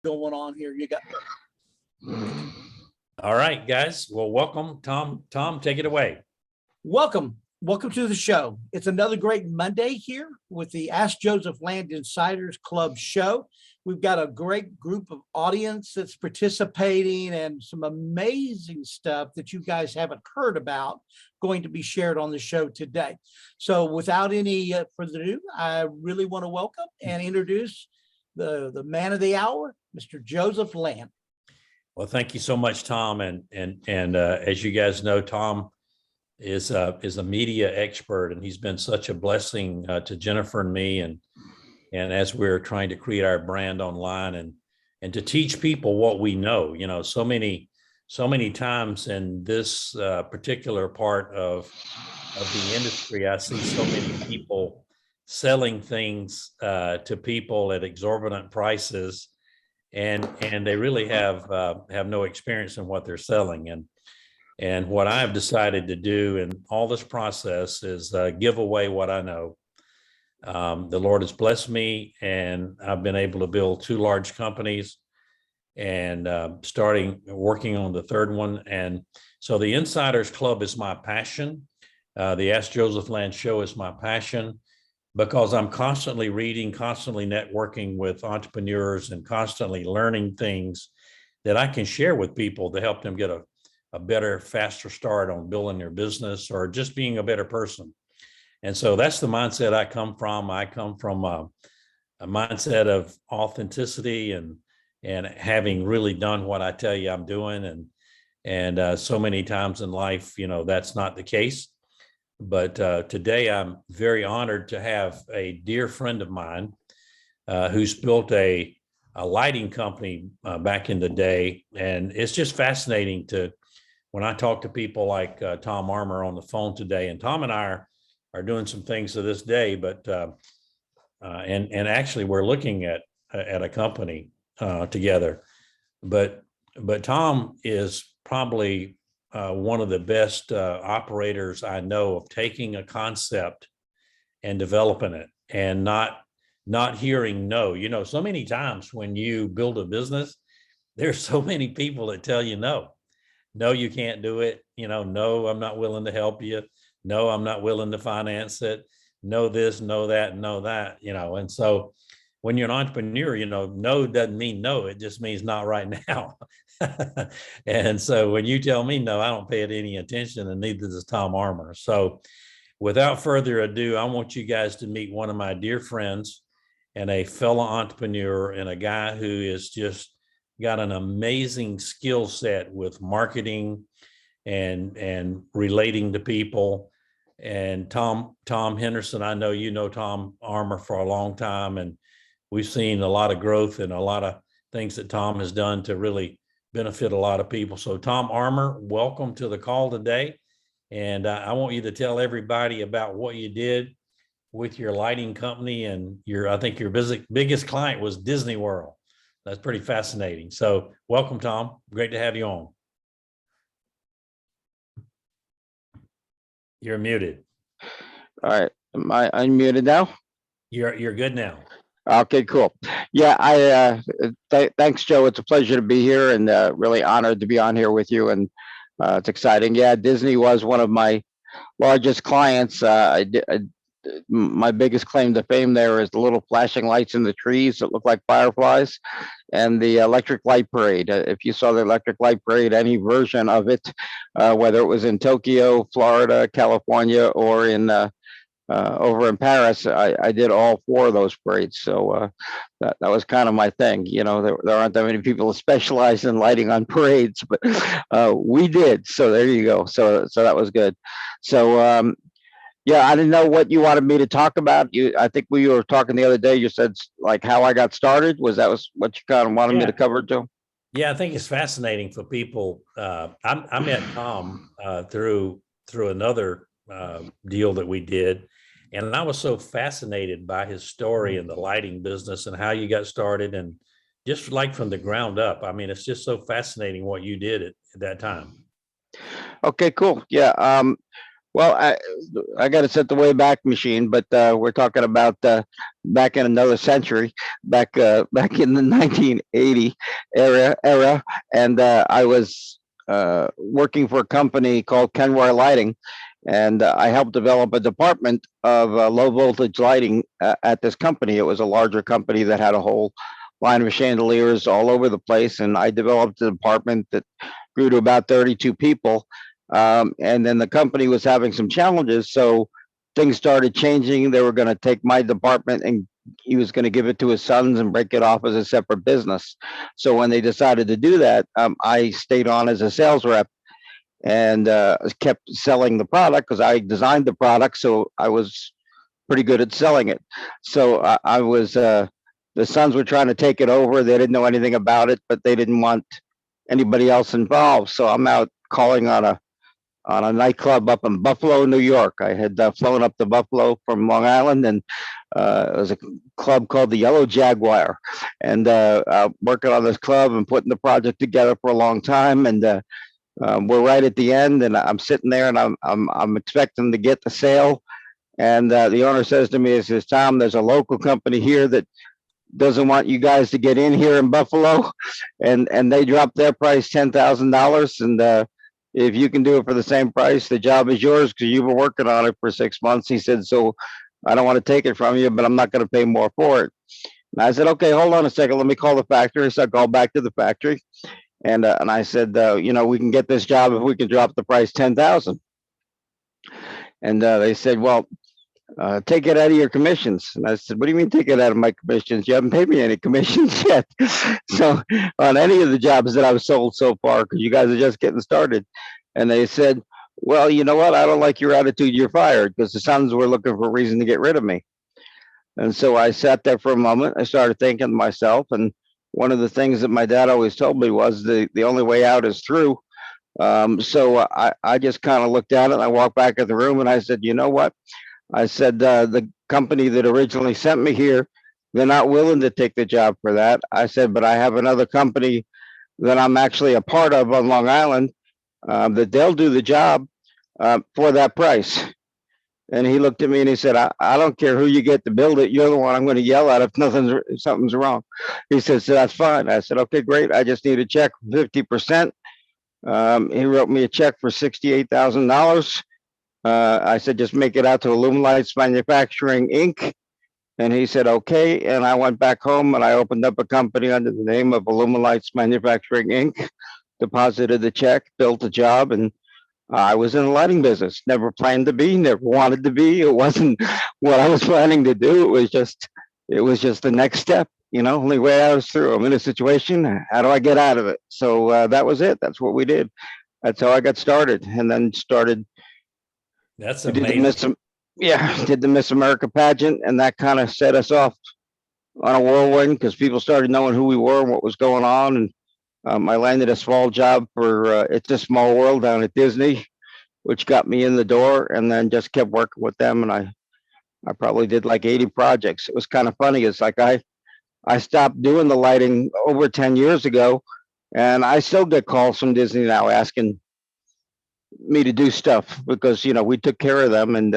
going on here. You got. All right, guys. Well, welcome, Tom. Tom, take it away. Welcome to the show. It's another great Monday here with the Ask Joseph Land Insiders Club show. We've got a great group of audience that's participating and some amazing stuff that you guys haven't heard about going to be shared on the show today. So without any further ado, I really want to welcome and introduce the man of the hour, Mr. Joseph Land. Well, thank you so much, Tom. And as you guys know, Tom is a media expert, and he's been such a blessing to Jennifer and me, and as we're trying to create our brand online and to teach people what we know. You know, so many times in this particular part of the industry, I see so many people selling things to people at exorbitant prices, and they really have no experience in what they're selling. And what I've decided to do in all this process is give away what I know. The Lord has blessed me, and I've been able to build 2 large companies, and working on the 3rd one. And so the Insiders Club is my passion. The Ask Joseph Land show is my passion, because I'm constantly reading, constantly networking with entrepreneurs, and constantly learning things that I can share with people to help them get a better, faster start on building their business or just being a better person. And so that's the mindset I come from. I come from a mindset of authenticity and having really done what I tell you I'm doing. And so many times in life, you know, that's not the case. But today I'm very honored to have a dear friend of mine who's built a lighting company back in the day. And it's just fascinating when I talk to people like Tom Armour on the phone today, and Tom and I are doing some things to this day, but and actually we're looking at a company together. But Tom is probably one of the best operators I know of taking a concept and developing it, and not hearing no. You know, so many times when you build a business, there's so many people that tell you no. No, you can't do it. You know, no, I'm not willing to help you. No, I'm not willing to finance it. No this, no that, no that, you know. And so when you're an entrepreneur, you know, no doesn't mean no. It just means not right now. And so when you tell me no, I don't pay it any attention, and neither does Tom Armour. So without further ado, I want you guys to meet one of my dear friends and a fellow entrepreneur, and a guy who is just got an amazing skill set with marketing and relating to people. And Tom Henderson, I know you know Tom Armour for a long time, and we've seen a lot of growth and a lot of things that Tom has done to really benefit a lot of people. So Tom Armour, welcome to the call today. And I want you to tell everybody about what you did with your lighting company, and I think your biggest client was Disney World. That's pretty fascinating. So welcome, Tom. Great to have you on. You're muted. All right. Am I unmuted now? You're good now. Okay, cool. Yeah, thanks, Joe. It's a pleasure to be here, and really honored to be on here with you. And it's exciting. Yeah, Disney was one of my largest clients. My biggest claim to fame there is the little flashing lights in the trees that look like fireflies, and the electric light parade. If you saw the electric light parade, any version of it, whether it was in Tokyo, Florida, California, or in over in Paris, I did all 4 of those parades. So that was kind of my thing. You know, there aren't that many people who specialize in lighting on parades, but we did. So there you go. So that was good. So yeah, I didn't know what you wanted me to talk about. I think we were talking the other day. You said like how I got started. Was what you kind of wanted me to cover, Joe? Yeah, I think it's fascinating for people. I met Tom through another deal that we did, and I was so fascinated by his story in the lighting business and how you got started, and just like from the ground up. I mean, it's just so fascinating what you did at that time. Okay, cool. Yeah. Well, I got to set the way back machine, but we're talking about back in another century, back in the 1980 era, and I was working for a company called Kenware Lighting, and I helped develop a department of low voltage lighting at this company. It was a larger company that had a whole line of chandeliers all over the place, and I developed a department that grew to about 32 people. And then the company was having some challenges, so things started changing. They were going to take my department and he was going to give it to his sons and break it off as a separate business. So when they decided to do that, I stayed on as a sales rep and kept selling the product because I designed the product, so I was pretty good at selling it. So I was the sons were trying to take it over. They didn't know anything about it, but they didn't want anybody else involved. So I'm out calling on a nightclub up in Buffalo, New York. I had flown up to Buffalo from Long Island, and it was a club called the Yellow Jaguar. And working on this club and putting the project together for a long time. And we're right at the end, and I'm sitting there, and I'm expecting to get the sale. And the owner says to me, he says, "Tom, there's a local company here that doesn't want you guys to get in here in Buffalo," and they dropped their price $10,000, and if you can do it for the same price, the job is yours because you've been working on it for 6 months. He said, "So I don't want to take it from you, but I'm not going to pay more for it." And I said, "Okay, hold on a second. Let me call the factory." So I called back to the factory, and I said, "We can get this job if we can drop the price 10,000." And they said, "Well, take it out of your commissions." And I said, "What do you mean take it out of my commissions? You haven't paid me any commissions yet." So on any of the jobs that I've sold so far, because you guys are just getting started. And they said, "Well, you know what? I don't like your attitude. You're fired," because the sons were looking for a reason to get rid of me. And so I sat there for a moment. I started thinking to myself. And one of the things that my dad always told me was the only way out is through. So I just kind of looked at it and I walked back in the room and I said, "You know what?" I said, "The company that originally sent me here, they're not willing to take the job for that." I said, "But I have another company that I'm actually a part of on Long Island that they'll do the job for that price." And he looked at me and he said, I don't care who you get to build it. You're the one I'm going to yell at if something's wrong." He said, "So that's fine." I said, "Okay, great. I just need a check for 50%. He wrote me a check for $68,000. I said, "Just make it out to Illuminlights Manufacturing Inc." And he said, "Okay." And I went back home and I opened up a company under the name of Illuminlights Manufacturing Inc., deposited the check, built a job, and I was in the lighting business. Never planned to be, never wanted to be. It wasn't what I was planning to do. It was just the next step. Only way I was through. I'm in a situation. How do I get out of it? So that was it. That's what we did. That's how I got started, and then started. That's We did the amazing. did the Miss America pageant, and that kind of set us off on a whirlwind because people started knowing who we were and what was going on. And I landed a small job for It's a Small World down at Disney, which got me in the door, and then just kept working with them. And I probably did like 80 projects. It was kind of funny. It's like I stopped doing the lighting over 10 years ago, and I still get calls from Disney now asking me to do stuff because we took care of them and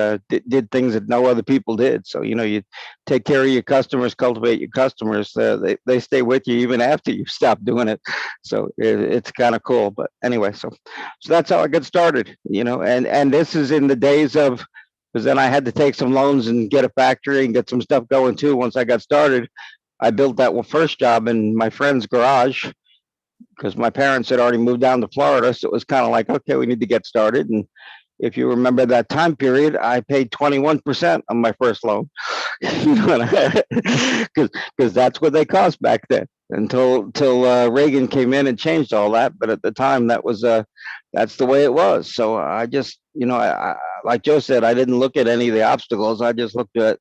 did things that no other people did. So you take care of your customers, cultivate your customers. They stay with you even after you stop doing it. So it's kind of cool. But anyway, so that's how I got started. And this is in the days of, because then I had to take some loans and get a factory and get some stuff going too. Once I got started, I built that first job in my friend's garage, because my parents had already moved down to Florida. So it was kind of like, okay, we need to get started. And if you remember that time period, I paid 21% on my first loan, because that's what they cost back then until Reagan came in and changed all that. But at the time, that's the way it was. So I just, I, like Joe said, I didn't look at any of the obstacles. I just looked at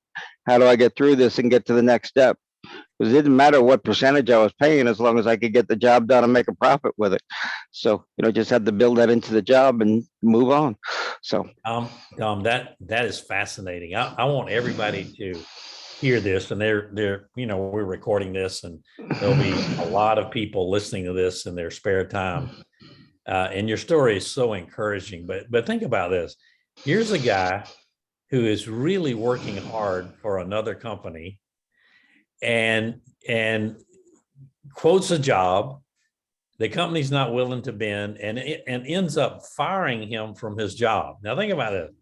how do I get through this and get to the next step. Because it didn't matter what percentage I was paying as long as I could get the job done and make a profit with it. So, just had to build that into the job and move on. So, that is fascinating. I want everybody to hear this, and they're we're recording this, and there'll be a lot of people listening to this in their spare time. And your story is so encouraging. But think about this: Here's a guy who is really working hard for another company and quotes a job. The company's not willing to bend and ends up firing him from his job. Now think about it.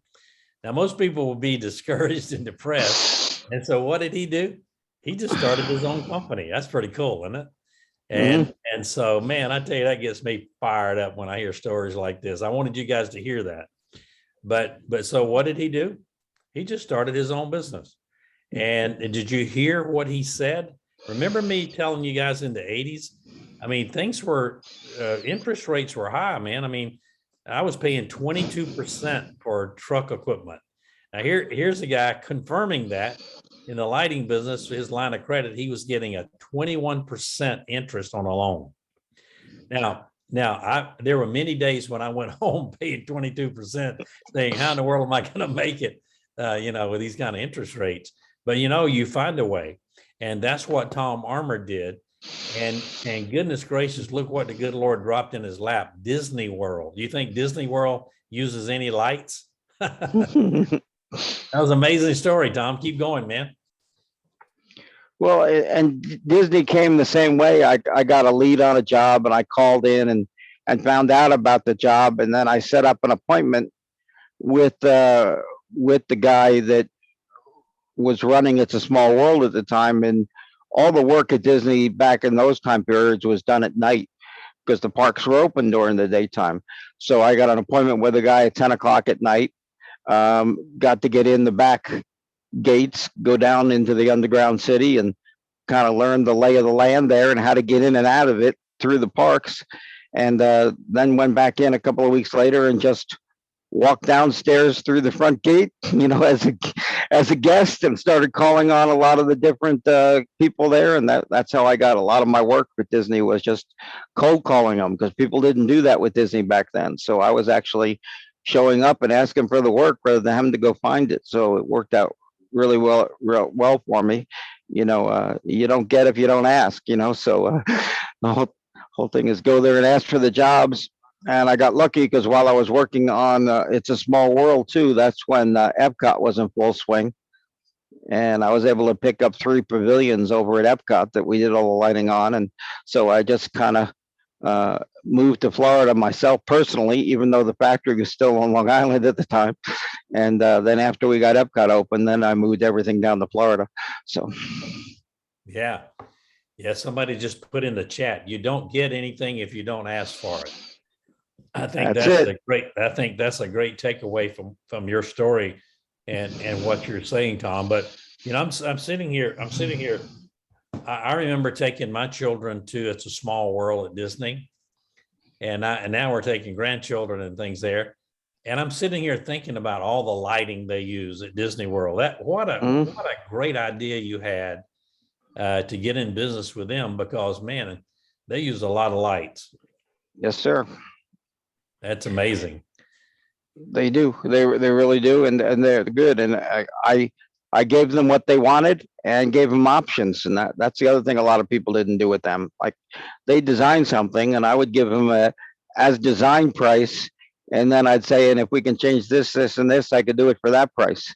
Now most people will be discouraged and depressed. And so what did he do? He just started his own company. That's pretty cool, isn't it? And so, man, I tell you, that gets me fired up when I hear stories like this. I wanted you guys to hear that. But so what did he do? He just started his own business. And did you hear what he said? Remember me telling you guys in the 80s? I mean, things were, interest rates were high, man. I mean, I was paying 22% for truck equipment. Now here's a guy confirming that in the lighting business, his line of credit, he was getting a 21% interest on a loan. Now, there were many days when I went home paying 22%, saying, how in the world am I going to make it, with these kind of interest rates? But, you find a way. And that's what Tom Armour did. And goodness gracious, look what the good Lord dropped in his lap, Disney World. Do you think Disney World uses any lights? That was an amazing story, Tom. Keep going, man. Well, and Disney came the same way. I got a lead on a job and I called in and found out about the job. And then I set up an appointment with the guy that was running It's a Small World at the time. And all the work at Disney back in those time periods was done at night because the parks were open during the daytime. So I got an appointment with a guy at 10 o'clock at night, got to get in the back gates, go down into the underground city and kind of learn the lay of the land there and how to get in and out of it through the parks. And then went back in a couple of weeks later and just walked downstairs through the front gate, as a guest, and started calling on a lot of the different people there. And that's how I got a lot of my work with Disney, was just cold calling them, because people didn't do that with Disney back then. So I was actually showing up and asking for the work rather than having to go find it. So it worked out really well for me. You don't get if you don't ask, so the whole thing is go there and ask for the jobs. And I got lucky because while I was working on It's a Small World too, that's when 𝐉𝐻𝐶 was in full swing. And I was able to pick up 3 pavilions over at 𝐉𝐻𝐶 that we did all the lighting on. And so I just kind of moved to Florida myself personally, even though the factory was still on Long Island at the time. And then after we got 𝐉𝐻𝐶 open, then I moved everything down to Florida. So. Yeah. Somebody just put in the chat, you don't get anything if you don't ask for it. I think that's a great takeaway from your story and what you're saying, Tom. But I'm sitting here. I remember taking my children to It's a Small World at Disney, and now we're taking grandchildren and things there. And I'm sitting here thinking about all the lighting they use at Disney World. What a great idea you had to get in business with them, because man, they use a lot of lights. Yes, sir. That's amazing. They do. They really do, and they're good. And I gave them what they wanted and gave them options, and that's the other thing a lot of people didn't do with them. Like, they designed something, and I would give them a as design price, and then I'd say, and if we can change this, this, and this, I could do it for that price.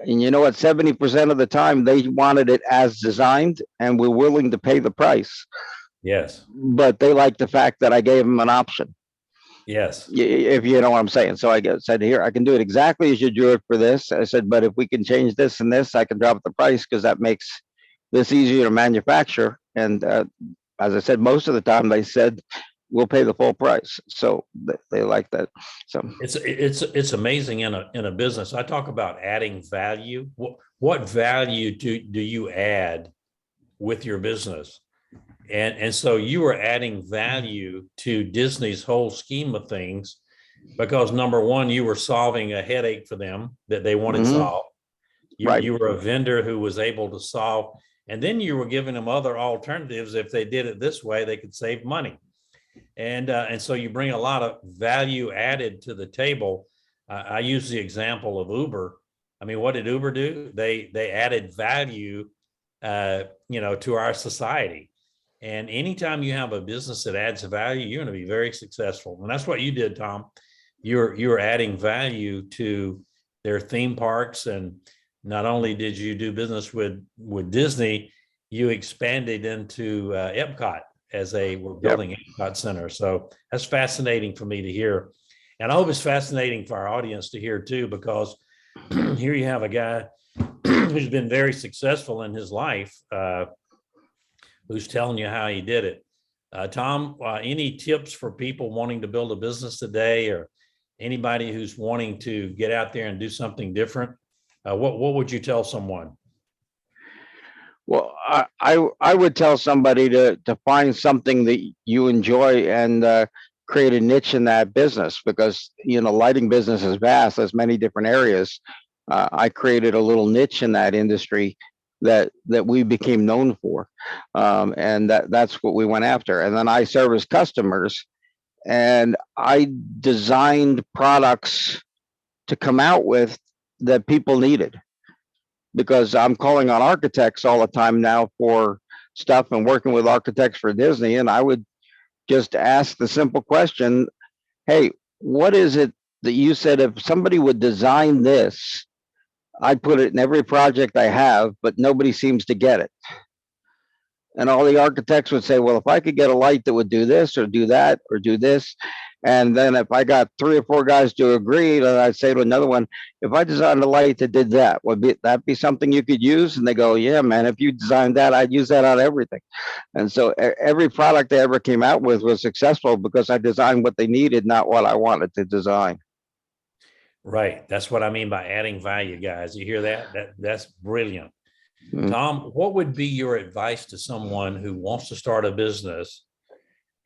And you know what? 70% of the time they wanted it as designed, and we're willing to pay the price. Yes. But they liked the fact that I gave them an option. Yes. If you know what I'm saying. So I said, here, I can do it exactly as you do it for this. I said, but if we can change this and this, I can drop the price, because that makes this easier to manufacture. And as I said, most of the time they said, we'll pay the full price. So they like that. So it's amazing in a business. I talk about adding value. What value do you add with your business? And so you are adding value to Disney's whole scheme of things, because number one, you were solving a headache for them that they wanted solved. You were a vendor who was able to solve, and then you were giving them other alternatives. If they did it this way, they could save money. And so you bring a lot of value added to the table. I use the example of Uber. I mean, what did Uber do? They added value, to our society. And anytime you have a business that adds value, you're going to be very successful. And that's what you did, Tom. you're adding value to their theme parks. And not only did you do business with Disney, you expanded into 𝐉𝐻𝐾𝐇 as we're building 𝐉𝐻𝐾𝐇 Center. So that's fascinating for me to hear. And I hope it's fascinating for our audience to hear too, because here you have a guy who's been very successful in his life, who's telling you how he did it. Tom, any tips for people wanting to build a business today, or anybody who's wanting to get out there and do something different? What would you tell someone? Well, I would tell somebody to find something that you enjoy and create a niche in that business, because lighting business is vast. There's many different areas. I created a little niche in that industry that we became known for, and that's what we went after. And then I service customers, and I designed products to come out with that people needed, because I'm calling on architects all the time now for stuff and working with architects for Disney. And I would just ask the simple question, hey, what is it that you said if somebody would design this, I put it in every project I have, but nobody seems to get it. And all the architects would say, well, if I could get a light that would do this or do that or do this. And then if I got 3 or 4 guys to agree, then I'd say to another one, if I designed a light that did that, would that be something you could use? And they go, yeah, man, if you designed that, I'd use that on everything. And so every product I ever came out with was successful because I designed what they needed, not what I wanted to design. Right. That's what I mean by adding value, guys. You hear that? That's brilliant. Tom, what would be your advice to someone who wants to start a business,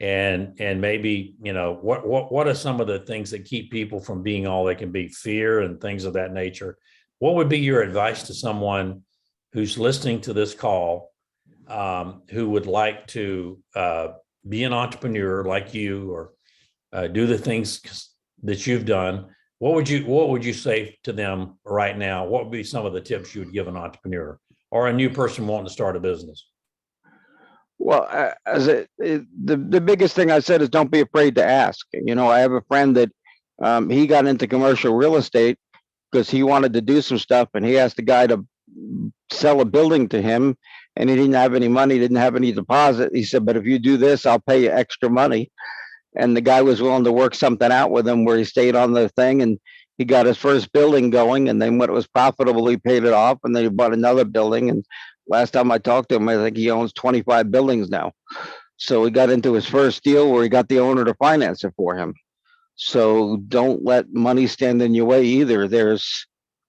and maybe, what are some of the things that keep people from being all they can be? Fear and things of that nature. What would be your advice to someone who's listening to this call, who would like to be an entrepreneur like you, or do the things that you've done? What would you say to them right now? What would be some of the tips you would give an entrepreneur or a new person wanting to start a business? Well, the biggest thing I said is don't be afraid to ask. I have a friend that he got into commercial real estate because he wanted to do some stuff, and he asked the guy to sell a building to him, and he didn't have any money, didn't have any deposit. He said, but if you do this, I'll pay you extra money. And the guy was willing to work something out with him where he stayed on the thing, and he got his first building going. And then when it was profitable, he paid it off, and then he bought another building. And last time I talked to him, I think he owns 25 buildings now. So he got into his first deal where he got the owner to finance it for him. So don't let money stand in your way either. There's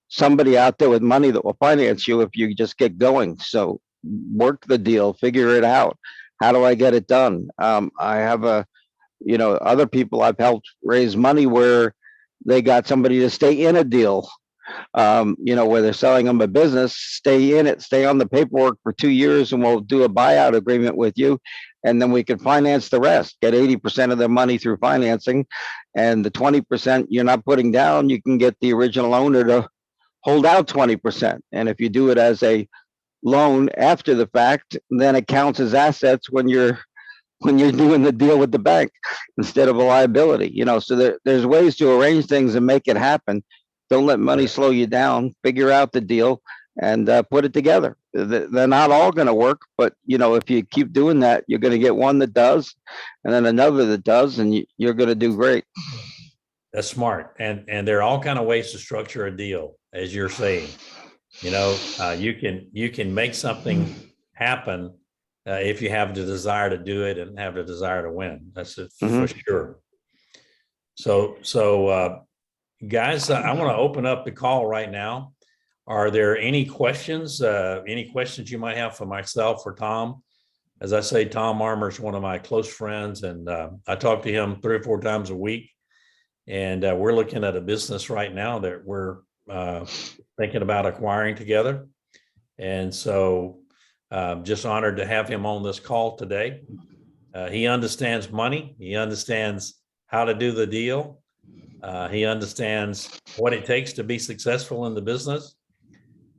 somebody out there with money that will finance you if you just get going. So work the deal, figure it out. How do I get it done? I have other people I've helped raise money where they got somebody to stay in a deal, where they're selling them a business, stay in it, stay on the paperwork for 2 years, and we'll do a buyout agreement with you. And then we can finance the rest, get 80% of their money through financing. And the 20% you're not putting down, you can get the original owner to hold out 20%. And if you do it as a loan after the fact, then it counts as assets when you're doing the deal with the bank instead of a liability. So there's ways to arrange things and make it happen. Don't let money slow you down. Figure out the deal and put it together. They're not all going to work, but if you keep doing that, you're going to get one that does, and then another that does, and you're going to do great. That's smart. And there are all kind of ways to structure a deal, as you're saying. You can make something happen if you have the desire to do it and have the desire to win. That's it for sure. So guys, I want to open up the call right now. Are there any questions? Any questions you might have for myself or Tom? As I say, Tom Armour is one of my close friends, and I talk to him 3 or 4 times a week. And we're looking at a business right now that we're thinking about acquiring together. And so just honored to have him on this call today. He understands money. He understands how to do the deal. He understands what it takes to be successful in the business.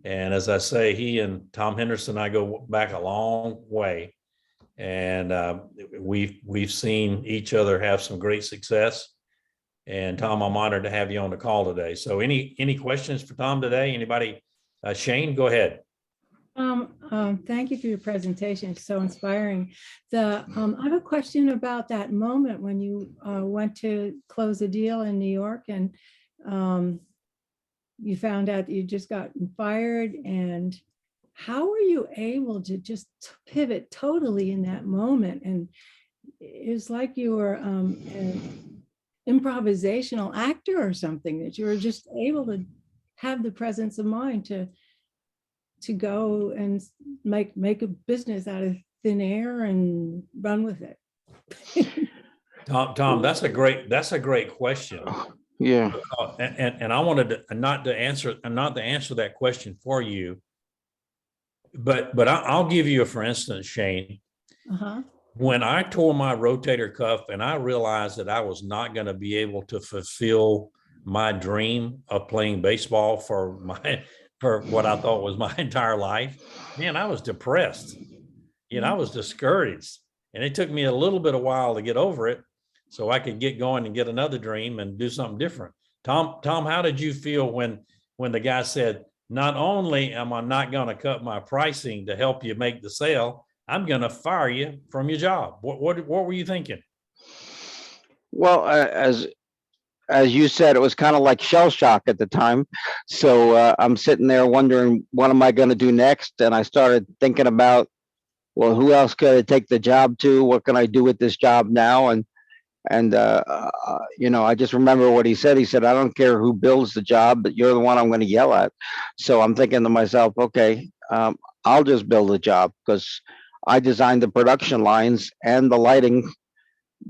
And as I say, he and Tom Henderson, I go back a long way. And we've seen each other have some great success. And Tom, I'm honored to have you on the call today. So any questions for Tom today? Anybody? Shane, go ahead. Thank you for your presentation. It's so inspiring. I have a question about that moment when you went to close a deal in New York and you found out that you just got fired. And how were you able to just pivot totally in that moment? And it's like you were an improvisational actor or something, that you were just able to have the presence of mind to go and make a business out of thin air and run with it. Tom, that's a great question. Yeah. And I wanted to not to answer that question for you, but I'll give you a for instance, Shane. Uh-huh. When I tore my rotator cuff and I realized that I was not going to be able to fulfill my dream of playing baseball for what I thought was my entire life, man, I was depressed. I was discouraged. And it took me a little bit of while to get over it so I could get going and get another dream and do something different. Tom, how did you feel when the guy said, not only am I not going to cut my pricing to help you make the sale, I'm going to fire you from your job? What were you thinking? Well, as you said, it was kind of like shell shock at the time. So I'm sitting there wondering, what am I going to do next? And I started thinking about, well, who else could I take the job to? What can I do with this job now? And I just remember what he said. He said, I don't care who builds the job, but you're the one I'm going to yell at. So I'm thinking to myself, okay, I'll just build a job, because I designed the production lines and the lighting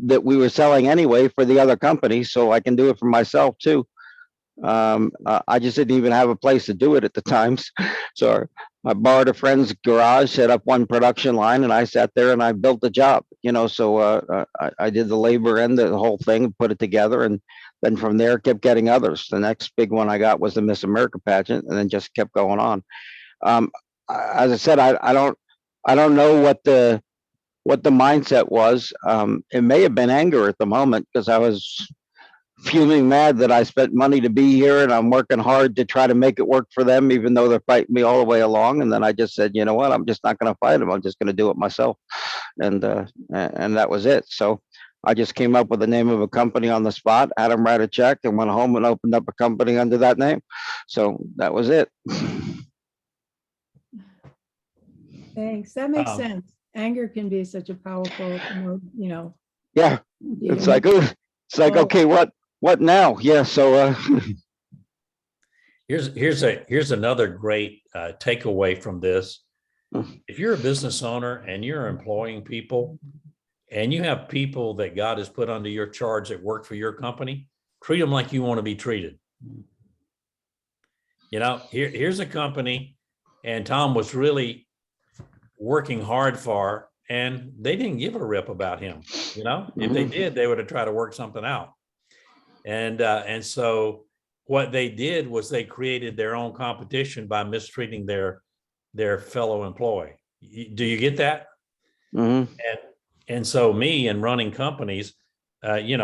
that we were selling anyway for the other company, so I can do it for myself too. I just didn't even have a place to do it at the times. So I borrowed a friend's garage, set up one production line, and I sat there and I built the job, so I did the labor end of the whole thing, put it together, and then from there kept getting others. The next big one I got was the Miss America pageant, and then just kept going on. As I said, I don't know what the mindset was. It may have been anger at the moment, because I was fuming mad that I spent money to be here and I'm working hard to try to make it work for them, even though they're fighting me all the way along. And then I just said, you know what, I'm just not going to fight them. I'm just going to do it myself. And that was it. So I just came up with the name of a company on the spot, had them write a check, and went home and opened up a company under that name. So that was it. Thanks. That makes sense. Anger can be such a powerful, Yeah. It's like, okay, what now? Yeah. So here's another great takeaway from this. If you're a business owner and you're employing people, and you have people that God has put under your charge that work for your company, treat them like you want to be treated. Here's a company, and Tom was really working hard for, and they didn't give a rip about him. If they did, they would have tried to work something out. And so what they did was they created their own competition by mistreating their fellow employee. Do you get that? Mm-hmm. And so me and running companies, you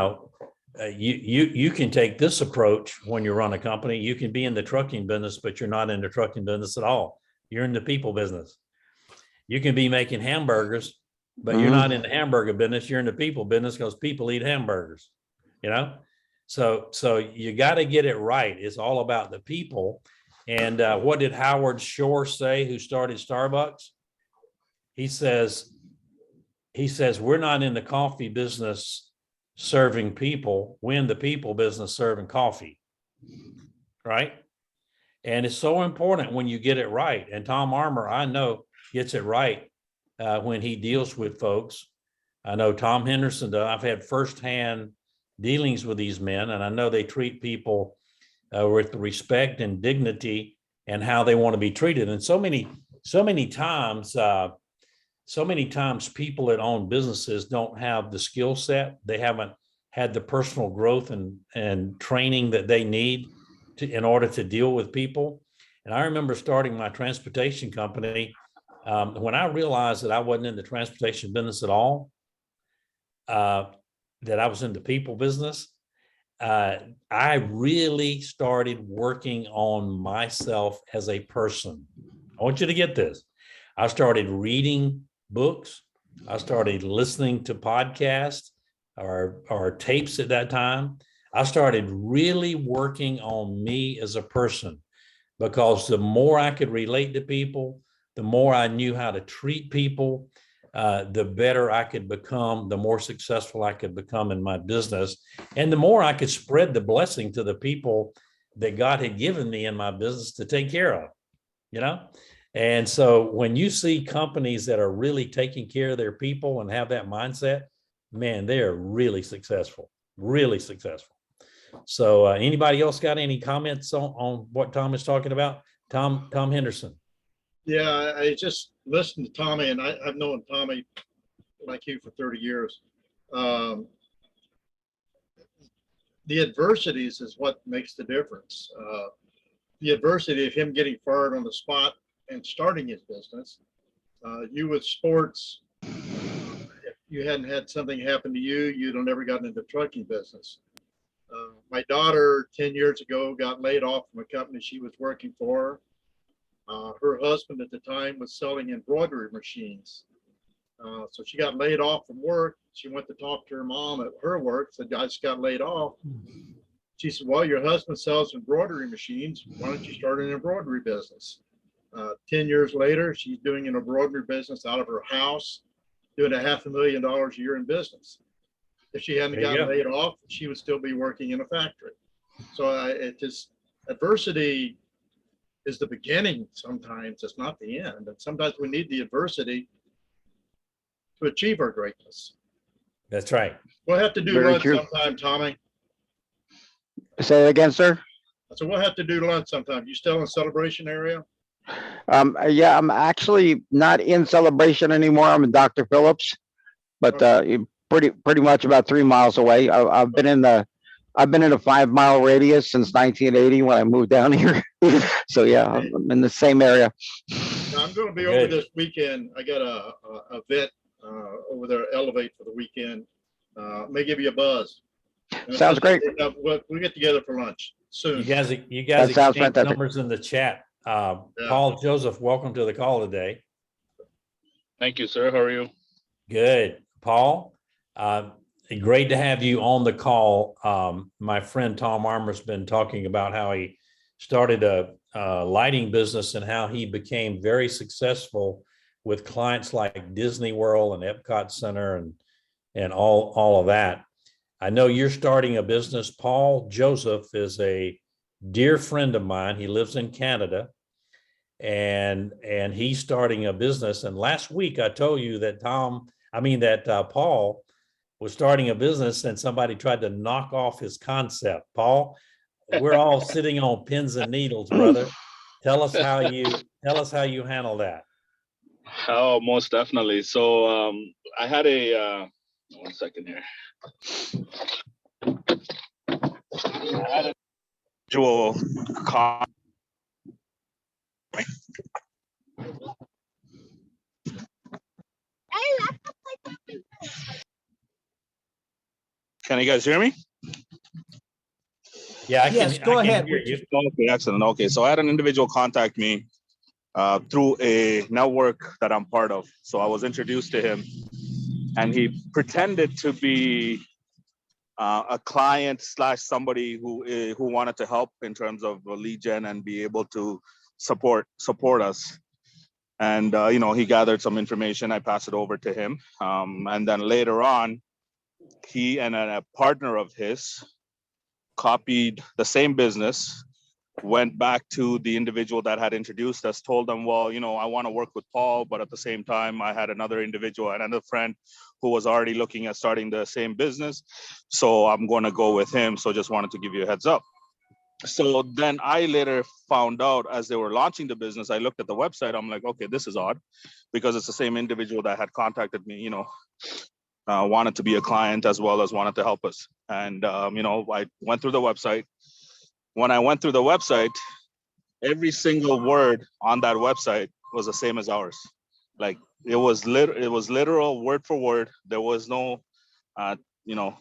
can take this approach when you run a company. You can be in the trucking business, but you're not in the trucking business at all. You're in the people business. You can be making hamburgers, but you're not in the hamburger business. You're in the people business, because people eat hamburgers, So you got to get it right. It's all about the people. And what did Howard Shore say, who started Starbucks? He says, we're not in the coffee business serving people. We're in the people business serving coffee. Right? And it's so important when you get it right. And Tom Armour, I know, gets it right when he deals with folks. I know Tom Henderson, I've had firsthand dealings with these men, and I know they treat people with respect and dignity and how they want to be treated. And so many times people that own businesses don't have the skill set. They haven't had the personal growth and training that they need in order to deal with people. And I remember starting my transportation company when I realized that I wasn't in the transportation business at all, that I was in the people business. I really started working on myself as a person. I want you to get this. I started reading books. I started listening to podcasts or tapes at that time. I started really working on me as a person, because the more I could relate to people, the more I knew how to treat people, the better I could become, the more successful I could become in my business, and the more I could spread the blessing to the people that God had given me in my business to take care of, you know? And so when you see companies that are really taking care of their people and have that mindset, man, they're really successful, really successful. So anybody else got any comments on what Tom is talking about? Tom Henderson. Yeah, I just listened to Tommy, and I've known Tommy like you for 30 years. The adversities is what makes the difference. The adversity of him getting fired on the spot and starting his business. You with sports, if you hadn't had something happen to you, you'd have never gotten into the trucking business. My daughter 10 years ago got laid off from a company she was working for. Her husband at the time was selling embroidery machines. So she got laid off from work. She went to talk to her mom at her work, said, I just got laid off. She said, well, your husband sells embroidery machines. Why don't you start an embroidery business? 10 years later, she's doing an embroidery business out of her house, doing $500,000 a year in business. If she hadn't gotten laid off, she would still be working in a factory. So it just, adversity is the beginning. Sometimes it's not the end. And sometimes we need the adversity to achieve our greatness. That's right. We'll have to do Very lunch true. sometime, Tommy. Say it again, sir. So we'll have to do lunch sometime. You still in Celebration area? Yeah, I'm actually not in Celebration anymore. I'm in Dr. Phillips, but pretty much about 3 miles away. I've been in a 5-mile radius since 1980 when I moved down here. So yeah, I'm in the same area. Now, I'm going to be over this weekend. I got a vet over there, Elevate, for the weekend. May give you a buzz. Sounds great. We'll get together for lunch soon. You guys That sounds exchange fantastic. numbers in the chat. Paul Joseph, welcome to the call today. Thank you, sir. How are you? Good. Paul, great to have you on the call. My friend Tom Armour's been talking about how he started a lighting business and how he became very successful with clients like Disney World and Epcot Center and all of that. I know you're starting a business. Paul Joseph is a dear friend of mine. He lives in Canada, and he's starting a business. And last week I told you that Paul was starting a business and somebody tried to knock off his concept. Paul, we're all sitting on pins and needles, brother. Tell us how you handle that. Oh, most definitely. So I had a 1 second here. I had a dual con. Can you guys hear me? Yeah, Yes, go ahead. Hear you. Okay, excellent. Okay, so I had an individual contact me through a network that I'm part of. So I was introduced to him, and he pretended to be a client / somebody who wanted to help in terms of lead gen and be able to support us. And he gathered some information. I passed it over to him, and then later on, he and a partner of his copied the same business, went back to the individual that had introduced us, told them, well, I want to work with Paul, but at the same time, I had another individual and another friend who was already looking at starting the same business. So I'm going to go with him. So just wanted to give you a heads up. So then I later found out as they were launching the business, I looked at the website. I'm like, okay, this is odd, because it's the same individual that had contacted me, wanted to be a client as well as wanted to help us. And, I went through the website. When I went through the website, every single word on that website was the same as ours. Like it was literal word for word. There was no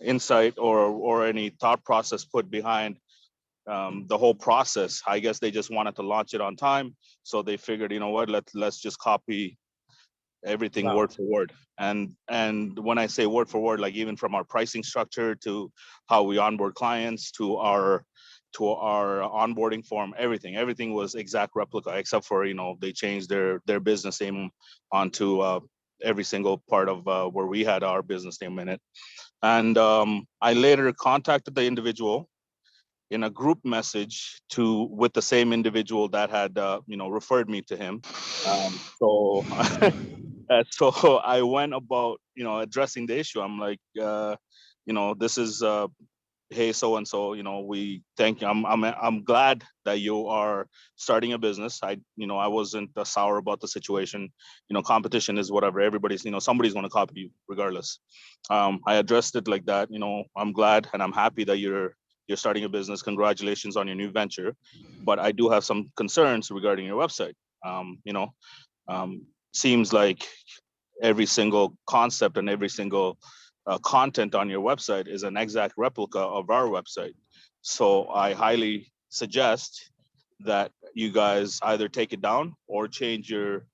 insight or any thought process put behind the whole process. I guess they just wanted to launch it on time, so they figured, you know what, let's just copy everything Wow. word for word. And when I say word for word, like even from our pricing structure to how we onboard clients to our onboarding form, everything was exact replica, except for they changed their business name onto every single part of where we had our business name in it. And I later contacted the individual in a group message with the same individual that had referred me to him. So so I went about addressing the issue. I'm like, this is hey, so and so, we thank you. I'm glad that you are starting a business. I wasn't sour about the situation. Competition is whatever. Everybody's somebody's going to copy you regardless. I addressed it like that. I'm glad and I'm happy that you're starting a business. Congratulations on your new venture, but I do have some concerns regarding your website. Seems like every single concept and every single content on your website is an exact replica of our website. So I highly suggest that you guys either take it down or change your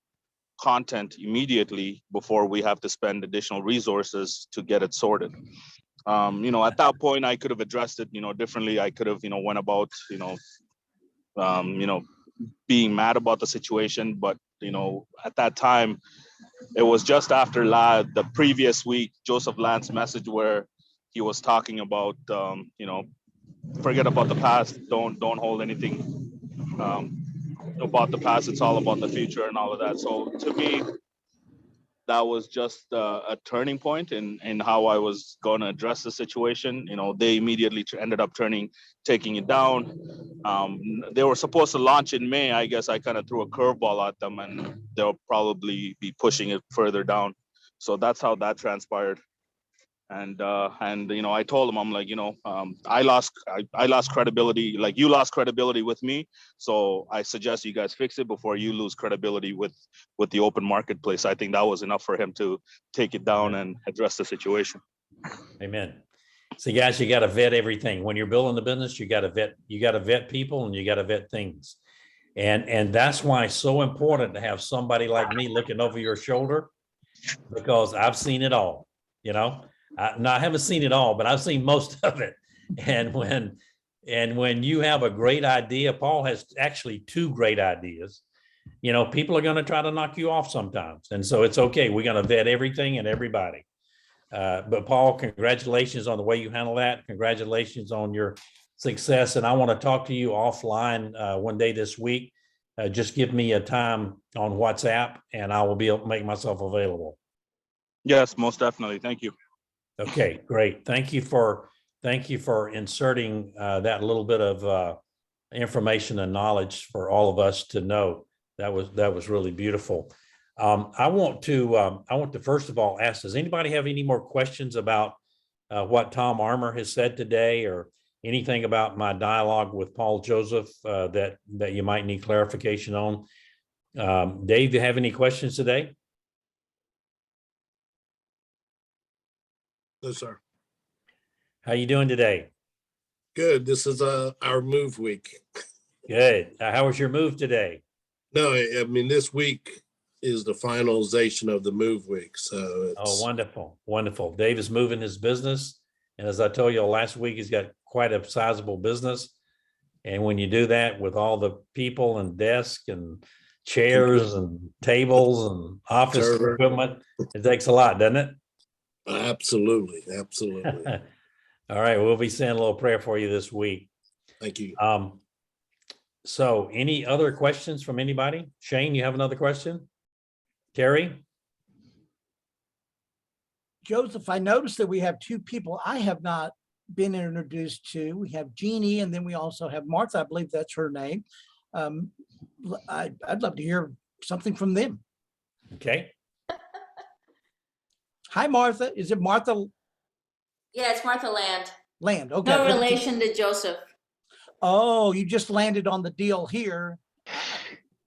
content immediately before we have to spend additional resources to get it sorted. At that point, I could have addressed it, differently. I could have, went about, being mad about the situation. But, at that time, it was just after the previous week, Joseph Land's message where he was talking about, forget about the past. Don't hold anything about the past. It's all about the future and all of that. So to me, that was just a turning point in how I was going to address the situation. They immediately ended up taking it down. They were supposed to launch in May. I guess I kind of threw a curveball at them, and they'll probably be pushing it further down. So that's how that transpired. And I told them, I'm like, I lost credibility, like you lost credibility with me. So I suggest you guys fix it before you lose credibility with the open marketplace. I think that was enough for him to take it down and address the situation. Amen. So guys, you got to vet everything. When you're building the business, you got to vet people and you got to vet things. And that's why it's so important to have somebody like me looking over your shoulder, because I've seen it all, I haven't seen it all, but I've seen most of it. And when you have a great idea, Paul has actually two great ideas. People are going to try to knock you off sometimes. And so it's okay. We're going to vet everything and everybody. But Paul, congratulations on the way you handle that. Congratulations on your success. And I want to talk to you offline one day this week. Just give me a time on WhatsApp and I will be able to make myself available. Yes, most definitely. Thank you. Okay, great. Thank you for inserting that little bit of information and knowledge for all of us to know. That was really beautiful. I want to first of all ask, does anybody have any more questions about what Tom Armour has said today, or anything about my dialogue with Paul Joseph that you might need clarification on? Dave, do you have any questions today? No, sir. How you doing today? Good. This is our move week. Good. How was your move today? No, I mean, this week is the finalization of the move week. So it's, Oh, wonderful. Wonderful. Dave is moving his business. And as I told you last week, he's got quite a sizable business. And when you do that with all the people and desk and chairs and tables and office Server. equipment, it takes a lot, doesn't it? Absolutely. Absolutely. All right. We'll be saying a little prayer for you this week. Thank you. So any other questions from anybody? Shane, you have another question? Terry? Joseph, I noticed that we have two people I have not been introduced to. We have Jeannie, and then we also have Martha. I believe that's her name. I'd love to hear something from them. Okay. Hi, Martha. Is it Martha Yeah, it's Martha Land. Land? Okay. No relation to Joseph. Oh, you just landed on the deal here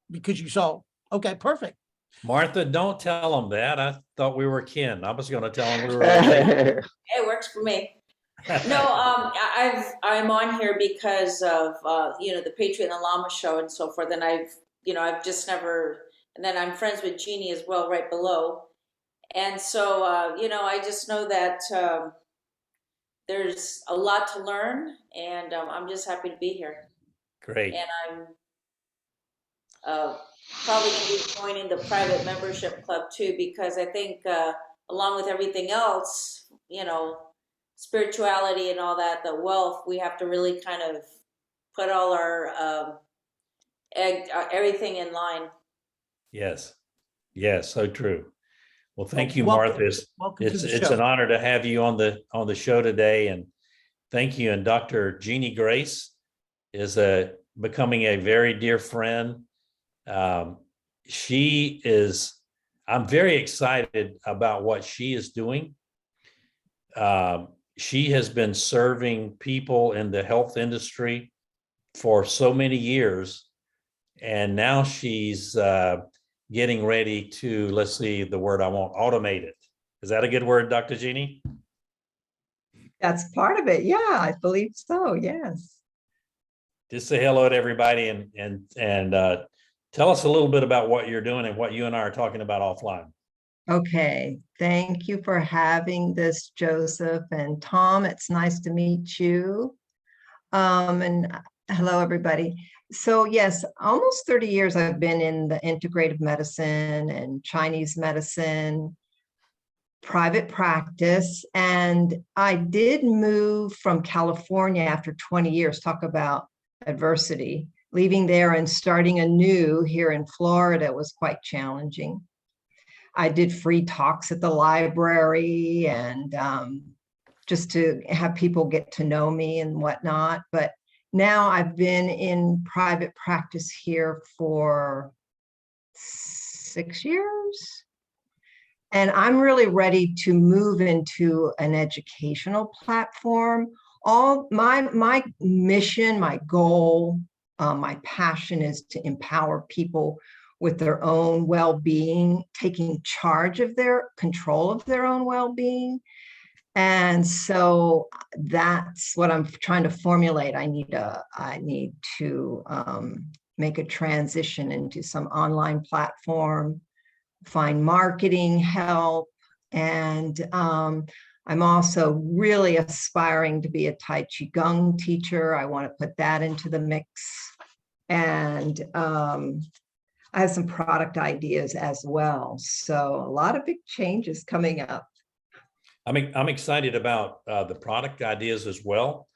because you saw. Okay, perfect. Martha, don't tell them that. I thought we were kin. I was going to tell them we were related. It works for me. No, I'm on here because of the Patriot and the Llama show and so forth, and I've just never, and then I'm friends with Jeannie as well, right below, and so I just know that there's a lot to learn, and I'm just happy to be here, Great. and I'm probably going to be joining the private membership club too, because I think along with everything else, spirituality and all that, the wealth, we have to really kind of put all our everything in line. Yes. Yes. So true. Well, thank you, Welcome- Martha. welcome to It's the it's show. an honor to have you on the show today, and thank you. And Dr. Jeannie Grace is becoming a very dear friend. I'm very excited about what she is doing. She has been serving people in the health industry for so many years, and now she's getting ready to, let's see the word I want, automate it. Is that a good word, Dr. Jeannie? That's part of it. Yeah, I believe so. Yes. Just say hello to everybody and tell us a little bit about what you're doing and what you and I are talking about offline. Okay. Thank you for having this, Joseph and Tom. It's nice to meet you. And hello, everybody. So yes, almost 30 years I've been in the integrative medicine and Chinese medicine, private practice. And I did move from California after 20 years, talk about adversity. Leaving there and starting anew here in Florida was quite challenging. I did free talks at the library and just to have people get to know me and whatnot. But now I've been in private practice here for 6 years. And I'm really ready to move into an educational platform. All my mission, my goal, my passion is to empower people with their own well-being, taking charge of their control of their own well-being. And so that's what I'm trying to formulate. I need to make a transition into some online platform, find marketing help. And I'm also really aspiring to be a Tai Chi Gong teacher. I want to put that into the mix. And I have some product ideas as well. So a lot of big changes coming up. I'm excited about the product ideas as well,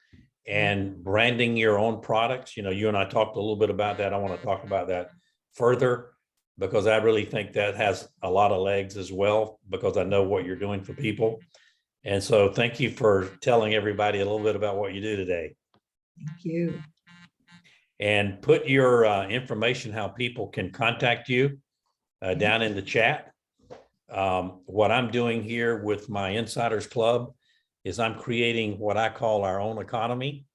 and branding your own products. You and I talked a little bit about that. I want to talk about that further because I really think that has a lot of legs as well, because I know what you're doing for people. And so thank you for telling everybody a little bit about what you do today. Thank you. And put your information, how people can contact you down in the chat. What I'm doing here with my Insiders Club is I'm creating what I call our own economy.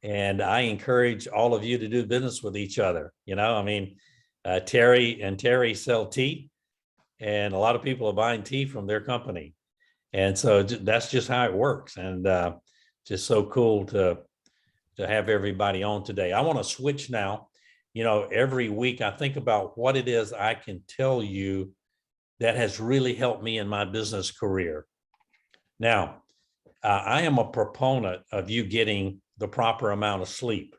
And I encourage all of you to do business with each other. Terry sell tea, and a lot of people are buying tea from their company. And so that's just how it works. And just so cool to have everybody on today. I want to switch now. Every week I think about what it is I can tell you that has really helped me in my business career. Now, I am a proponent of you getting the proper amount of sleep.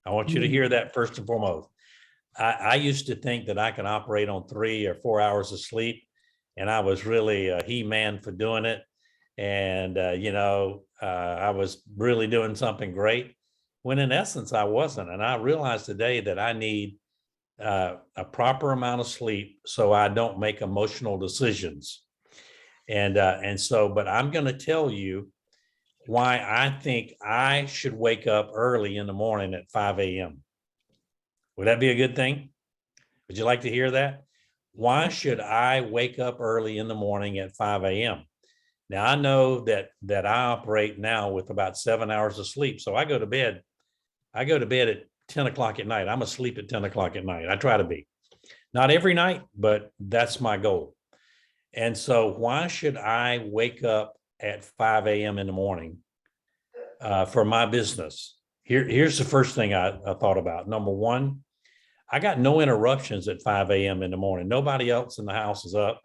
I want you to hear that first and foremost. I used to think that I could operate on 3 or 4 hours of sleep, and I was really a he-man for doing it. And, I was really doing something great, when in essence I wasn't. And I realized today that I need a proper amount of sleep so I don't make emotional decisions. But I'm going to tell you why I think I should wake up early in the morning at 5 a.m. Would that be a good thing? Would you like to hear that? Why should I wake up early in the morning at 5 a.m.? Now, I know that I operate now with about 7 hours of sleep. So I go to bed at 10 o'clock at night. I'm asleep at 10 o'clock at night. I try to be. Not every night, but that's my goal. And so why should I wake up at 5 a.m. in the morning for my business? Here's the first thing I thought about. Number one, I got no interruptions at 5 a.m. in the morning. Nobody else in the house is up.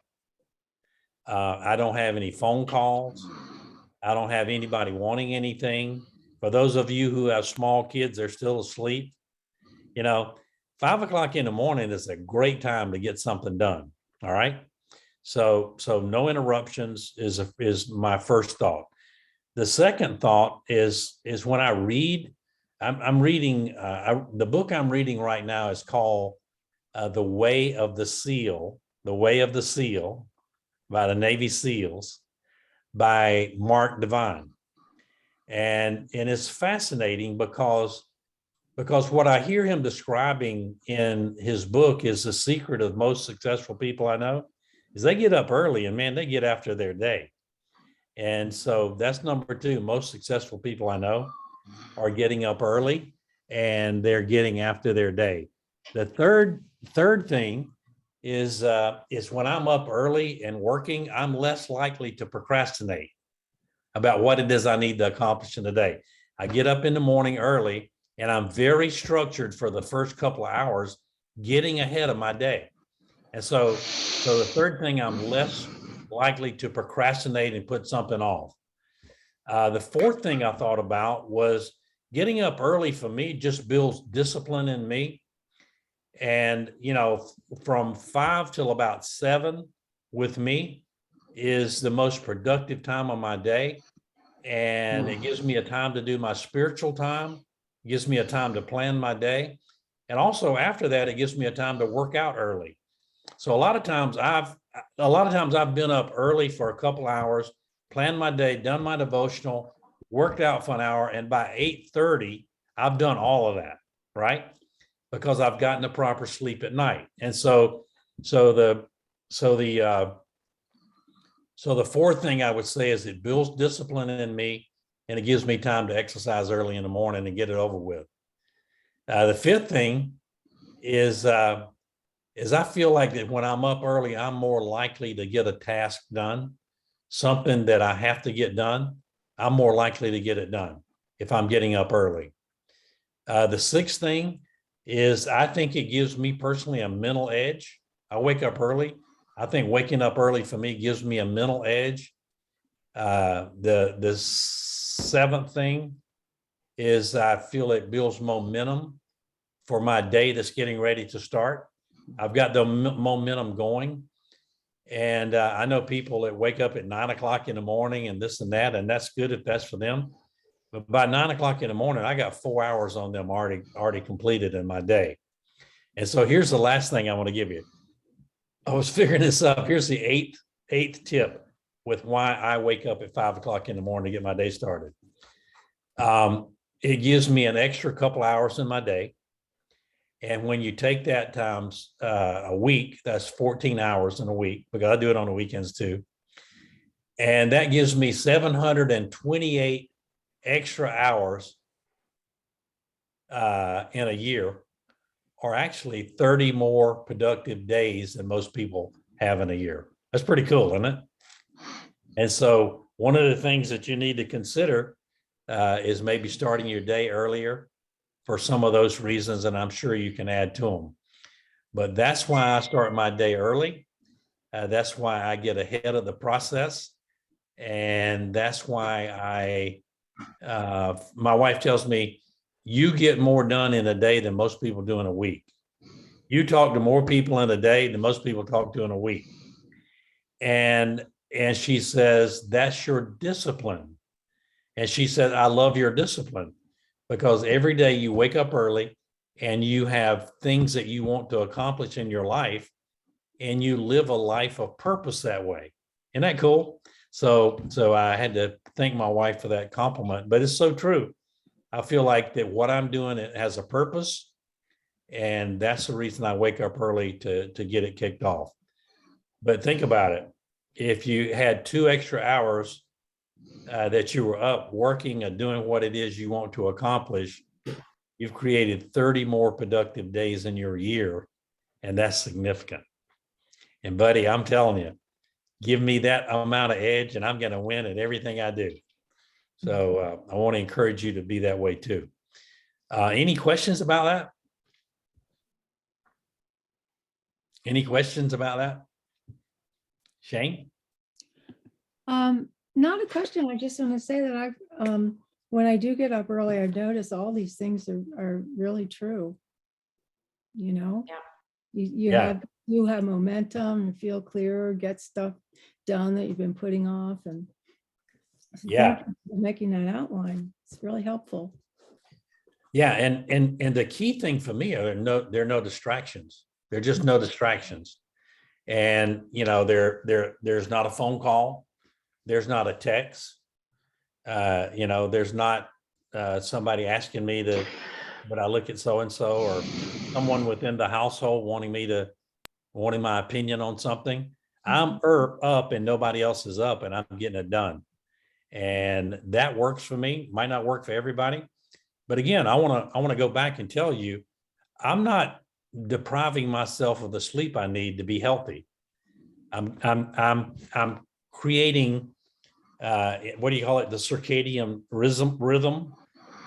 I don't have any phone calls. I don't have anybody wanting anything. For those of you who have small kids, they're still asleep. 5 o'clock in the morning is a great time to get something done. All right. So no interruptions is my first thought. The second thought is when I read, I'm reading, the book I'm reading right now is called The Way of the Seal, by the Navy SEALs, by Mark Devine. And it's fascinating because what I hear him describing in his book is the secret of most successful people I know is they get up early and man, they get after their day. And so that's number two. Most successful people I know are getting up early and they're getting after their day. The third thing is when I'm up early and working, I'm less likely to procrastinate about what it is I need to accomplish in the day. I get up in the morning early and I'm very structured for the first couple of hours, getting ahead of my day. And so the third thing, I'm less likely to procrastinate and put something off. The fourth thing I thought about was getting up early for me just builds discipline in me. And, from 5 till about 7 with me is the most productive time of my day. And it gives me a time to do my spiritual time. It gives me a time to plan my day. And also after that, it gives me a time to work out early. So a lot of times I've been up early for a couple hours, planned my day, done my devotional, worked out for an hour. And by 8:30, I've done all of that, right? Because I've gotten the proper sleep at night. And so the fourth thing I would say is it builds discipline in me and it gives me time to exercise early in the morning and get it over with. The fifth thing is I feel like that when I'm up early, I'm more likely to get a task done, something that I have to get done. I'm more likely to get it done if I'm getting up early. The sixth thing is I think it gives me personally a mental edge. I wake up early. I think waking up early for me gives me a mental edge. The seventh thing is I feel it builds momentum for my day that's getting ready to start. I've got the momentum going. And I know people that wake up at 9 o'clock in the morning and this and that, and that's good if that's for them. But by 9 o'clock in the morning, I got 4 hours on them already completed in my day. And so here's the last thing I want to give you. I was figuring this up. Here's the eighth tip with why I wake up at 5 o'clock in the morning to get my day started. It gives me an extra couple hours in my day. And when you take that times a week, that's 14 hours in a week, because I do it on the weekends too. And that gives me 728 extra hours in a year, or actually 30 more productive days than most people have in a year. That's pretty cool, isn't it? And so one of the things that you need to consider is maybe starting your day earlier for some of those reasons, and I'm sure you can add to them. But that's why I start my day early. That's why I get ahead of the process. And that's why my wife tells me, you get more done in a day than most people do in a week. You talk to more people in a day than most people talk to in a week. And she says, that's your discipline. And she said, I love your discipline, because every day you wake up early and you have things that you want to accomplish in your life, and you live a life of purpose that way. Isn't that cool? So I had to thank my wife for that compliment, but it's so true. I feel like that what I'm doing, it has a purpose, and that's the reason I wake up early to get it kicked off. But think about it. If you had 2 extra hours that you were up working and doing what it is you want to accomplish, you've created 30 more productive days in your year. And that's significant. And buddy, I'm telling you, give me that amount of edge and I'm going to win at everything I do. So I want to encourage you to be that way too. Any questions about that? Any questions about that? Shane? Not a question. I just want to say that when I do get up early, I've noticed all these things are really true. You know? Yeah. You have momentum and feel clearer, get stuff done that you've been putting off, and so Yeah. thank you for making that outline. It's really helpful. Yeah, and the key thing for me are there are no distractions. There are just no distractions. And there's not a phone call, there's not a text, there's not somebody asking me but I look at so and so, or someone within the household wanting my opinion on something. I'm up and nobody else is up, and I'm getting it done. And that works for me. Might not work for everybody. But again, I want to go back and tell you, I'm not depriving myself of the sleep I need to be healthy. I'm creating what do you call it? The circadian rhythm.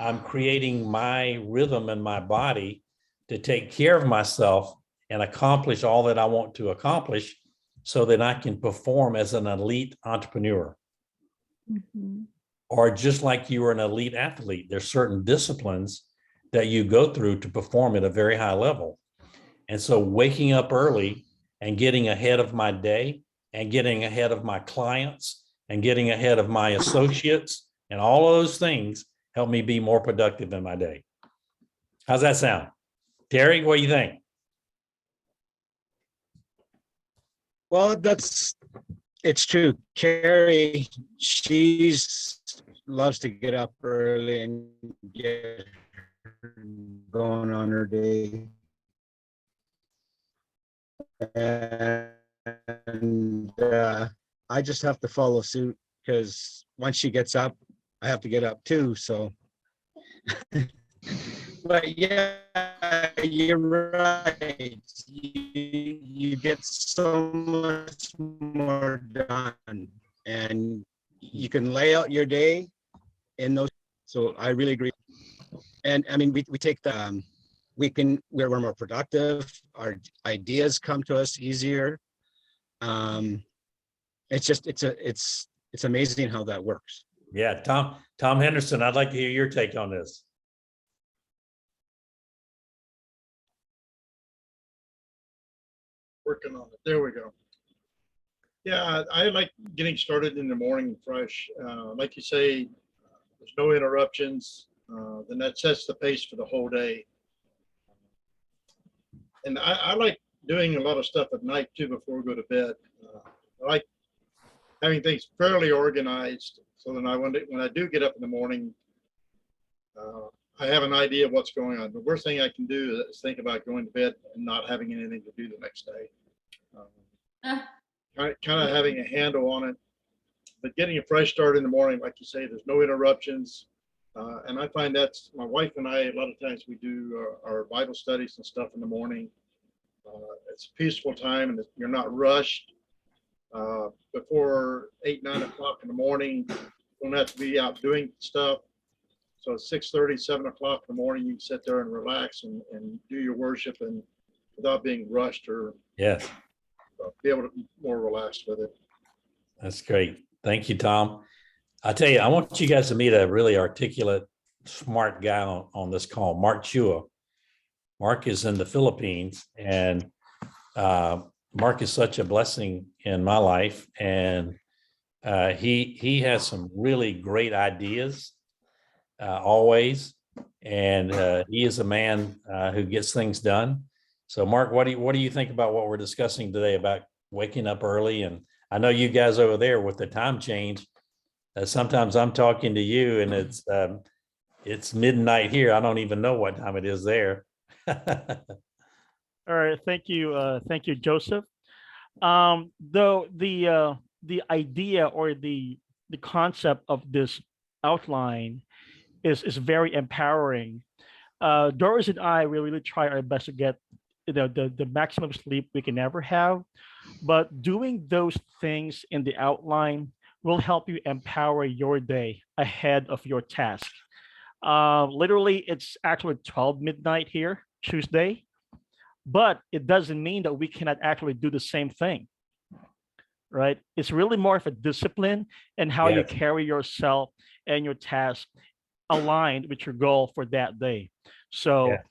I'm creating my rhythm in my body to take care of myself and accomplish all that I want to accomplish so that I can perform as an elite entrepreneur. Mhm. Or just like you were an elite athlete, there's certain disciplines that you go through to perform at a very high level. And so waking up early and getting ahead of my day and getting ahead of my clients and getting ahead of my associates and all of those things help me be more productive in my day. How's that sound? Terry, what do you think? Well, it's true. Carrie, loves to get up early and get going on her day. And I just have to follow suit, because once she gets up, I have to get up too. So, but yeah, you're right. You get so much more done, and you can lay out your day in those. So I really agree. And I mean, we take the we're more productive. Our ideas come to us easier. It's amazing how that works. Yeah, Tom Henderson, I'd like to hear your take on this. Working on it. There we go. Yeah, I like getting started in the morning fresh. Like you say, there's no interruptions. Then that sets the pace for the whole day. And I like doing a lot of stuff at night too before we go to bed. I like having things fairly organized so that when I do get up in the morning, I have an idea of what's going on. The worst thing I can do is think about going to bed and not having anything to do the next day. Kind of having a handle on it, but getting a fresh start in the morning, like you say, there's no interruptions. And I find that's my wife and I, a lot of times we do our Bible studies and stuff in the morning. It's a peaceful time and you're not rushed. Before 8, 9 o'clock in the morning, you don't have to be out doing stuff. So at 6:30, 7 o'clock in the morning, you can sit there and relax and do your worship and without being rushed or Yes, be able to be more relaxed with it. that's great. Thank you, Tom. I tell you, I want you guys to meet a really articulate, smart guy on this call, Mark Chua. Mark is in the Philippines, and Mark is such a blessing in my life, and he has some really great ideas always, and he is a man who gets things done. So, Mark, what do you think about what we're discussing today about waking up early? And I know you guys over there with the time change. Sometimes I'm talking to you, and it's midnight here. I don't even know what time it is there. All right, thank you, Joseph. Though the idea or the concept of this outline is very empowering. Doris and I, we really try our best to get the maximum sleep we can ever have. But doing those things in the outline will help you empower your day ahead of your task. Literally, it's actually 12 midnight here, Tuesday, but it doesn't mean that we cannot actually do the same thing, right? It's really more of a discipline and how you Yes. carry yourself and your task aligned with your goal for that day. So Yeah.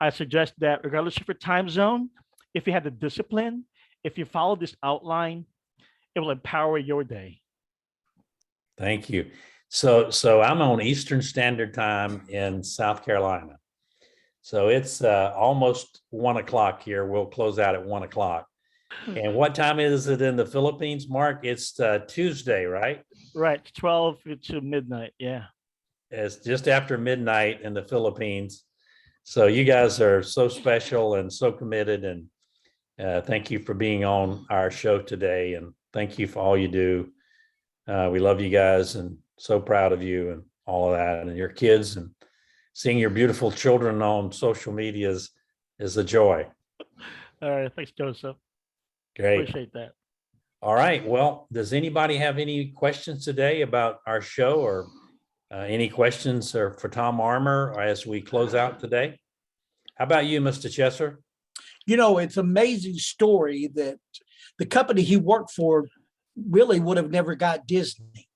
I suggest that regardless of your time zone, if you have the discipline, if you follow this outline, it will empower your day. Thank you. So I'm on Eastern Standard Time in South Carolina. So it's almost 1 o'clock here. We'll close out at 1 o'clock. And what time is it in the Philippines, Mark? It's Tuesday, right? Right, 12 to midnight. Yeah. It's just after midnight in the Philippines. So you guys are so special and so committed. And thank you for being on our show today. And thank you for all you do. We love you guys and so proud of you and all of that, and your kids, and seeing your beautiful children on social media is a joy. All right. Thanks, Joseph. Great. Appreciate that. All right. Well, does anybody have any questions today about our show, or any questions for Tom Armour as we close out today? How about you, Mr. Chesser? You know, it's an amazing story that the company he worked for really would have never got Disney.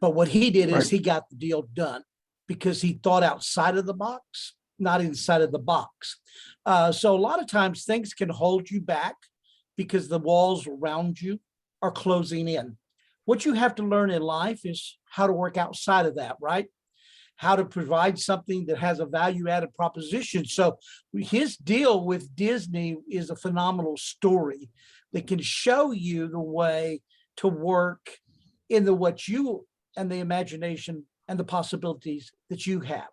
But what he did is he got the deal done because he thought outside of the box, not inside of the box. So a lot of times things can hold you back because the walls around you are closing in. What you have to learn in life is how to work outside of that, right? How to provide something that has a value added proposition. So his deal with Disney is a phenomenal story that can show you the way to work in the what you and the imagination and the possibilities that you have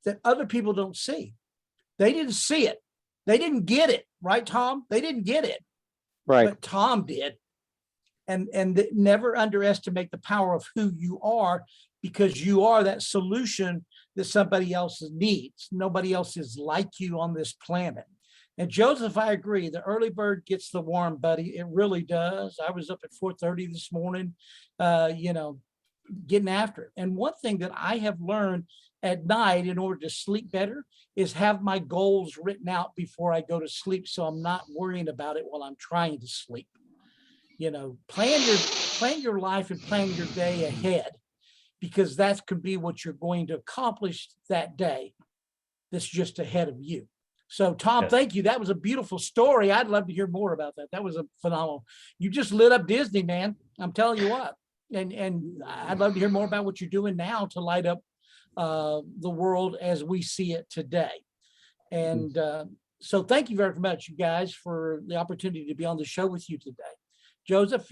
that other people don't see. They didn't see it. They didn't get it, right, Tom? They didn't get it. Right. But Tom did. And never underestimate the power of who you are, because you are that solution that somebody else needs. Nobody else is like you on this planet. And Joseph, I agree. The early bird gets the worm, buddy. It really does. I was up at 4:30 this morning, getting after it. And one thing that I have learned at night in order to sleep better is have my goals written out before I go to sleep, so I'm not worrying about it while I'm trying to sleep. Plan your life and plan your day ahead, because that could be what you're going to accomplish that day that's just ahead of you. So Tom, Yes. Thank you. That was a beautiful story. I'd love to hear more about that. That was a phenomenal. You just lit up Disney, man. I'm telling you what. And I'd love to hear more about what you're doing now to light up the world as we see it today. And so thank you very much, you guys, for the opportunity to be on the show with you today. Joseph,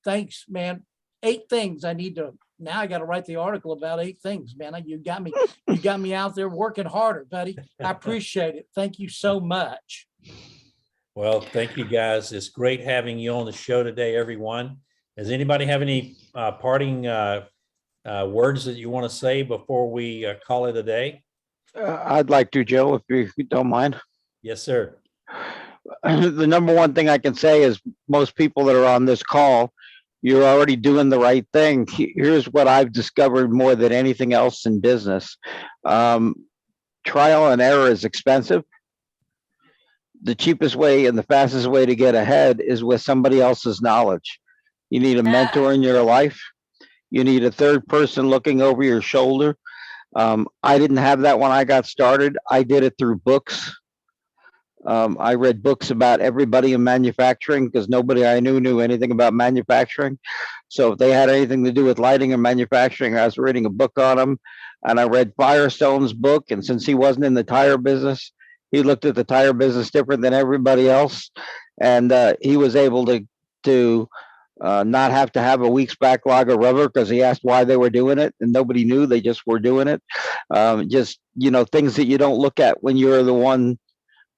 thanks, man. 8 things I need to, now I got to write the article about 8 things, man. You got me out there working harder, buddy. I appreciate it. Thank you so much. Well, thank you, guys. It's great having you on the show today, everyone. Does anybody have any parting words that you want to say before we call it a day? I'd like to, Joe, if you don't mind. Yes, sir. The number one thing I can say is most people that are on this call, you're already doing the right thing. Here's what I've discovered more than anything else in business. Trial and error is expensive. The cheapest way and the fastest way to get ahead is with somebody else's knowledge. You need a mentor in your life. You need a third person looking over your shoulder. I didn't have that when I got started. I did it through books. I read books about everybody in manufacturing because nobody I knew anything about manufacturing. So if they had anything to do with lighting or manufacturing, I was reading a book on them. And I read Firestone's book. And since he wasn't in the tire business, he looked at the tire business different than everybody else. And he was able to not have to have a week's backlog of rubber because he asked why they were doing it. And nobody knew, they just were doing it. Things that you don't look at when you're the one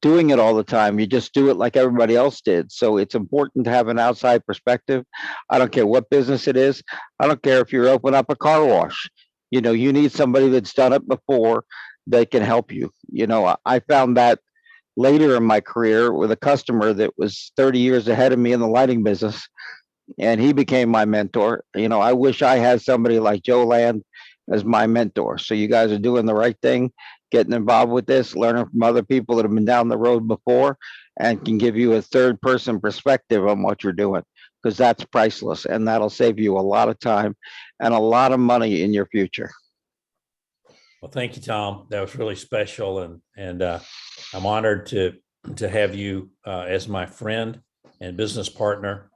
doing it all the time. You just do it like everybody else did. So it's important to have an outside perspective. I don't care what business it is. I don't care if you're opening up a car wash. You need somebody that's done it before that can help you. I found that later in my career with a customer that was 30 years ahead of me in the lighting business, and he became my mentor. I wish I had somebody like Joe Land as my mentor. So you guys are doing the right thing, getting involved with this, learning from other people that have been down the road before and can give you a third person perspective on what you're doing, because that's priceless and that'll save you a lot of time and a lot of money in your future. Well, thank you, Tom. That was really special, and I'm honored to have you as my friend and business partner.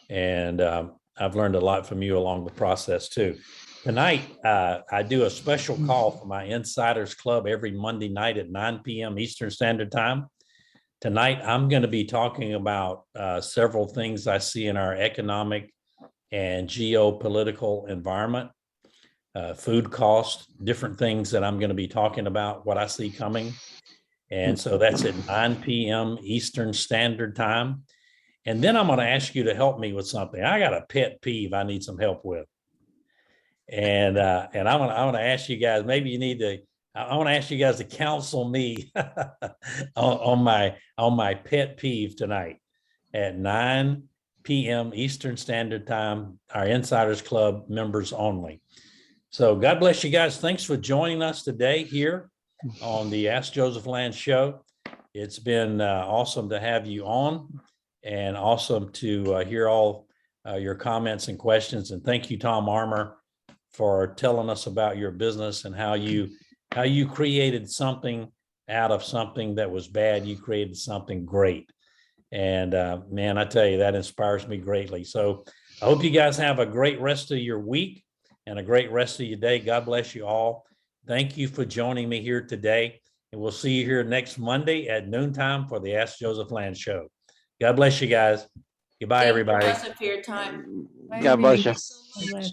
And I've learned a lot from you along the process too. Tonight, I do a special call for my Insiders Club every Monday night at 9 p.m. Eastern Standard Time. Tonight, I'm going to be talking about several things I see in our economic and geopolitical environment, food costs, different things that I'm going to be talking about, what I see coming. And so that's at 9 p.m. Eastern Standard Time. And then I'm going to ask you to help me with something. I got a pet peeve I need some help with. And I want to ask you guys, maybe you need to, I want to ask you guys to counsel me on my pet peeve tonight at 9 p.m. Eastern Standard Time, our Insiders Club members only. So God bless you guys. Thanks for joining us today here on the Ask Joseph Land show. It's been awesome to have you on, and awesome to hear all your comments and questions. And thank you, Tom Armour, for telling us about your business and how you created something out of something that was bad. You created something great. And man, I tell you, that inspires me greatly. So I hope you guys have a great rest of your week and a great rest of your day. God bless you all. Thank you for joining me here today. And we'll see you here next Monday at noontime for the Ask Joseph Land show. God bless you guys. Goodbye, everybody. Thank you, Joseph, for your time. God bless you. God bless.